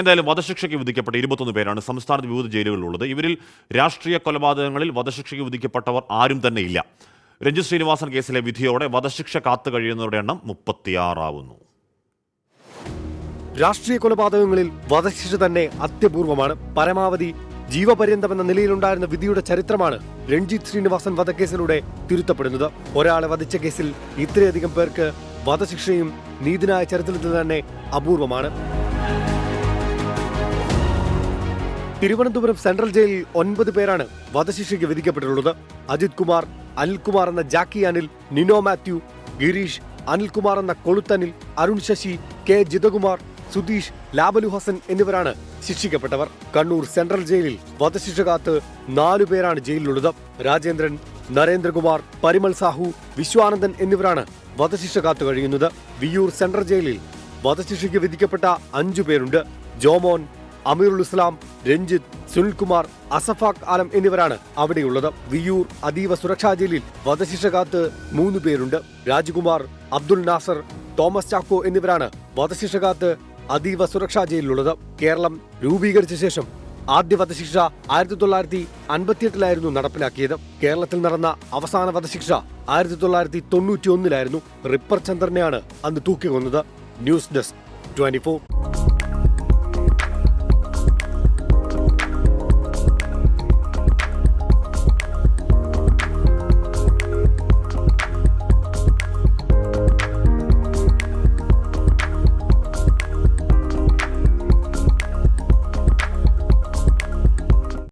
എന്തായാലും വധശിക്ഷയ്ക്ക് വിധിക്കപ്പെട്ട 21 പേരാണ് സംസ്ഥാനത്ത് വിവിധ ജയിലുകളിലുള്ളത്. ഇവരിൽ രാഷ്ട്രീയ കൊലപാതകങ്ങളിൽ വധശിക്ഷയ്ക്ക് വിധിക്കപ്പെട്ടവർ ആരും തന്നെ ഇല്ല. രഞ്ജിത് ശ്രീനിവാസൻ കേസിലെ വിധിയോടെ വധശിക്ഷ കാത്തു കഴിയുന്നവരുടെ എണ്ണം 36 ആവുന്നു. രാഷ്ട്രീയ കൊലപാതകങ്ങളിൽ വധശിക്ഷ തന്നെ അത്യപൂർവമാണ്. പരമാവധി ജീവപര്യന്തമെന്ന നിലയിലുണ്ടായിരുന്ന വിധിയുടെ ചരിത്രമാണ് രഞ്ജിത് ശ്രീനിവാസൻ വധക്കേസിലൂടെ തിരുത്തപ്പെടുന്നത്. ഒരാളെ വധിച്ച കേസിൽ ഇത്രയധികം പേർക്ക് വധശിക്ഷയും നീതിന്യായ ചരിത്രത്തിൽ തന്നെ അപൂർവമാണ്. തിരുവനന്തപുരം സെൻട്രൽ ജയിലിൽ 9 പേരാണ് വധശിക്ഷയ്ക്ക് വിധിക്കപ്പെട്ടിട്ടുള്ളത്. അജിത് കുമാർ, അനിൽകുമാർ എന്ന ജാക്കി അനിൽ, നിനോ മാത്യു, ഗിരീഷ്, അനിൽകുമാർ എന്ന കൊളുത്തനിൽ, അരുൺ ശശി, കെ ജിതകുമാർ, സുധീഷ്, ലാബലു ഹസൻ എന്നിവരാണ് ശിക്ഷിക്കപ്പെട്ടവർ. കണ്ണൂർ സെൻട്രൽ ജയിലിൽ വധശിക്ഷ കാത്ത് 4 പേരാണ് ജയിലിലുള്ളത്. രാജേന്ദ്രൻ, നരേന്ദ്രകുമാർ, പരിമൾ സാഹു, വിശ്വാനന്ദൻ എന്നിവരാണ് വധശിക്ഷ കാത്തു കഴിയുന്നത്. വിയ്യൂർ സെൻട്രൽ ജയിലിൽ വധശിക്ഷയ്ക്ക് വിധിക്കപ്പെട്ട 5 പേരുണ്ട്. ജോമോൻ, അമീറുൽ ഇസ്ലാം, രഞ്ജിത്ത്, സുനിൽകുമാർ, അസഫാഖ് ആലം എന്നിവരാണ് അവിടെയുള്ളത്. വിയ്യൂർ അതീവ സുരക്ഷാ ജയിലിൽ വധശിക്ഷ കാത്ത് 3 പേരുണ്ട്. രാജ്കുമാർ, അബ്ദുൽ നാസർ, തോമസ് ചാക്കോ എന്നിവരാണ് വധശിക്ഷ കാത്ത് അതീവ സുരക്ഷാ ജയിലിലുള്ളത്. കേരളം രൂപീകരിച്ച ശേഷം ആദ്യ വധശിക്ഷ 1958 നടപ്പിലാക്കിയത്. കേരളത്തിൽ നടന്ന അവസാന വധശിക്ഷ 1991 റിപ്പർ ചന്ദ്രനെയാണ് അന്ന് തൂക്കിക്കൊന്നത്. News desk 24.